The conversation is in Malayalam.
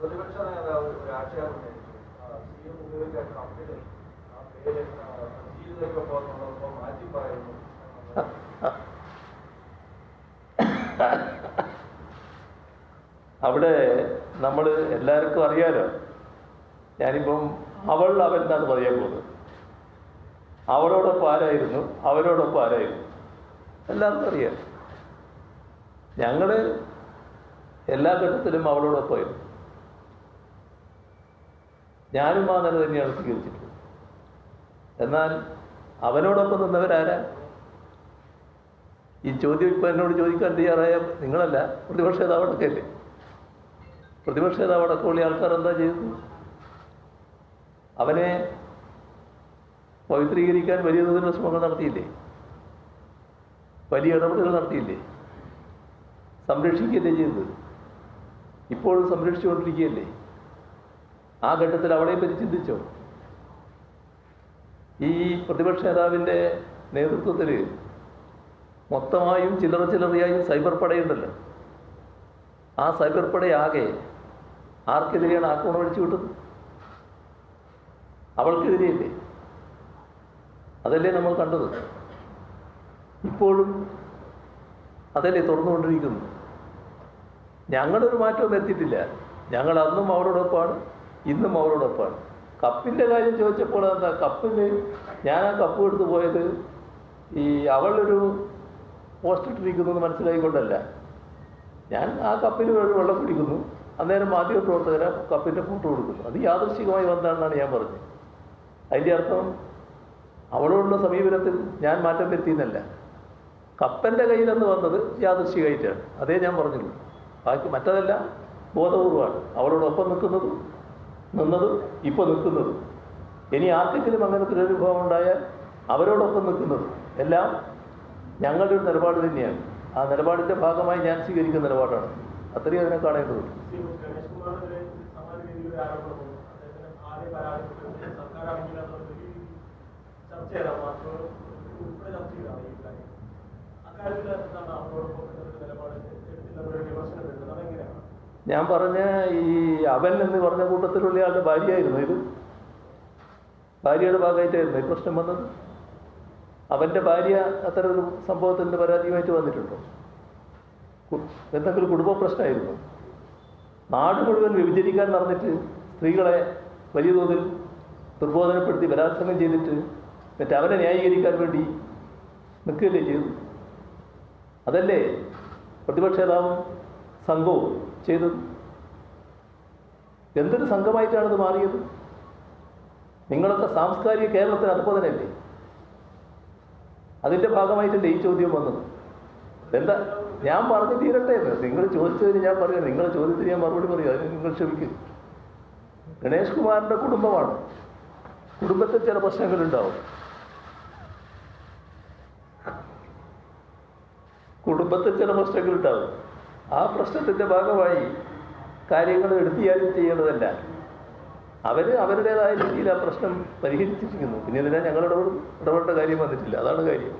പ്രതിപക്ഷ നേതാവ് ഒരു ആക്ഷേപം സിഎം ഉപയോഗിച്ച കപ്പിൽ ആ പേര് ജീവിതമൊക്കെ മാറ്റി പറയുന്നു. അവിടെ നമ്മൾ എല്ലാവർക്കും അറിയാലോ. ഞാനിപ്പം അവൾ അവൻ എന്നാണ് പറയാൻ പോകുന്നത്. അവളോടൊപ്പം ആരായിരുന്നു, അവരോടൊപ്പം ആരായിരുന്നു, എല്ലാവർക്കും അറിയാം. ഞങ്ങൾ എല്ലാ ഘട്ടത്തിലും അവളോടൊപ്പമായിരുന്നു. ഞാനും ആ നില തന്നെയാണ് സ്വീകരിച്ചിട്ടുള്ളത്. എന്നാൽ അവനോടൊപ്പം നിന്നവരാരാ? ഈ ചോദ്യം ഇപ്പം എന്നോട് ചോദിക്കാൻ തയ്യാറായ നിങ്ങളല്ല, പ്രതിപക്ഷ നേതാവടൊക്കെ അല്ലേ. പ്രതിപക്ഷ നേതാവടക്കമുള്ള ആൾക്കാർ എന്താ ചെയ്തത്? അവനെ പവിത്രീകരിക്കാൻ വലിയ തോതിലുള്ള ശ്രമങ്ങൾ നടത്തിയില്ലേ? വലിയ ഇടപെടലുകൾ നടത്തിയില്ലേ? സംരക്ഷിക്കുകയല്ലേ ചെയ്തത്? ഇപ്പോഴും സംരക്ഷിച്ചുകൊണ്ടിരിക്കുകയല്ലേ? ആ ഘട്ടത്തിൽ അവളെപ്പറ്റി ചിന്തിച്ചോ? ഈ പ്രതിപക്ഷ നേതാവിൻ്റെ നേതൃത്വത്തിൽ മൊത്തമായും ചില്ലറയായും സൈബർ പടയുണ്ടല്ലോ. ആ സൈബർ പടയാകെ ആർക്കെതിരെയാണ് ആക്രമണം അടിച്ചു വിട്ടത്? അവൾക്കെതിരെയല്ലേ? അതല്ലേ നമ്മൾ കണ്ടത്? ഇപ്പോഴും അതല്ലേ തുറന്നുകൊണ്ടിരിക്കുന്നു. ഞങ്ങളൊരു മാറ്റവും എത്തിയിട്ടില്ല. ഞങ്ങൾ അന്നും അവരോടൊപ്പമാണ്, ഇന്നും അവരോടൊപ്പമാണ്. കപ്പിൻ്റെ കാര്യം ചോദിച്ചപ്പോൾ എന്താ കപ്പിന് ഞാൻ ആ കപ്പ് എടുത്ത് പോയത് ഈ അവളൊരു പോസ്റ്റ് ഇട്ടിരിക്കുന്നത് മനസ്സിലായിക്കൊണ്ടല്ല. ഞാൻ ആ കപ്പിൽ വെള്ളം കുടിക്കുന്നു, അന്നേരം മാധ്യമ പ്രവർത്തകരെ കപ്പിൻ്റെ ഫോട്ടോ കൊടുക്കുന്നു. അത് യാദൃശ്ചികമായി വന്നതാണെന്നാണ് ഞാൻ പറഞ്ഞത്. അതിൻ്റെ അർത്ഥം അവളോടുള്ള സമീപനത്തിൽ ഞാൻ മാറ്റം വരുത്തിയെന്നല്ല. കപ്പൻ്റെ കയ്യിലെന്ന് വന്നത് യാദൃശ്ചികമായിട്ടാണ്. അതേ ഞാൻ പറഞ്ഞുള്ളൂ. ബാക്കി മറ്റതെല്ലാം ബോധപൂർവമാണ്. അവളോടൊപ്പം നിന്നതും ഇപ്പോൾ നിൽക്കുന്നതും ഇനി ആർക്കെങ്കിലും അങ്ങനത്തെ ഒരു അനുഭവം ഉണ്ടായാൽ അവരോടൊപ്പം നിൽക്കുന്നതും എല്ലാം ഞങ്ങളുടെ ഒരു നിലപാട് തന്നെയാണ്. ആ നിലപാടിൻ്റെ ഭാഗമായി ഞാൻ സ്വീകരിക്കുന്ന നിലപാടാണ്. അത്രയും അതിനെ കാണേണ്ടതുണ്ട്. ഞാൻ പറഞ്ഞ ഈ അവൻ എന്ന് പറഞ്ഞ കൂട്ടത്തിലുള്ള ആളുടെ ഭാര്യയായിരുന്നു ഇത്. ഭാര്യയുടെ ഭാഗമായിട്ടായിരുന്നു ഈ പ്രശ്നം വന്നത്. അവൻ്റെ ഭാര്യ അത്തരം ഒരു സംഭവത്തിൻ്റെ പരാതിയുമായിട്ട് വന്നിട്ടുണ്ടോ? എന്തെങ്കിലും കുടുംബ പ്രശ്നമായിരുന്നു? നാട് മുഴുവൻ വിഭജിക്കാൻ നടന്നിട്ട് സ്ത്രീകളെ വലിയ തോതിൽ ദുർബോധനപ്പെടുത്തി ബലാത്സംഗം ചെയ്തിട്ട് എന്നിട്ട് അവനെ ന്യായീകരിക്കാൻ വേണ്ടി നിൽക്കുകയല്ലേ ചെയ്തു? അതല്ലേ പ്രതിപക്ഷ നേതാവും സംഘവും ചെയ്തത്? എന്തൊരു സംഘമായിട്ടാണിത് മാറിയത്? നിങ്ങളൊക്കെ സാംസ്കാരിക കേരളത്തിന് അധപതനല്ലേ? അതിൻ്റെ ഭാഗമായിട്ടല്ലേ ഈ ചോദ്യം വന്നത്? എന്താ ഞാൻ പറഞ്ഞു തീരട്ടെ എന്ന്. നിങ്ങൾ ചോദിച്ചതിന് ഞാൻ പറയാം. നിങ്ങളുടെ ചോദ്യത്തിന് ഞാൻ മറുപടി പറയും. അതിന് നിങ്ങൾ ക്ഷമിക്കും. ഗണേഷ് കുമാറിൻ്റെ കുടുംബമാണ്. കുടുംബത്തിൽ ചില പ്രശ്നങ്ങളുണ്ടാവും. ആ പ്രശ്നത്തിൻ്റെ ഭാഗമായി കാര്യങ്ങൾ എടുത്തിയാലും ചെയ്യേണ്ടതല്ല. അവരുടേതായ രീതിയിൽ ആ പ്രശ്നം പരിഹരിച്ചിരിക്കുന്നു. പിന്നെ ഇതിനെ ഞങ്ങൾ ഇടപെടേണ്ട കാര്യം വന്നിട്ടില്ല. അതാണ് കാര്യം.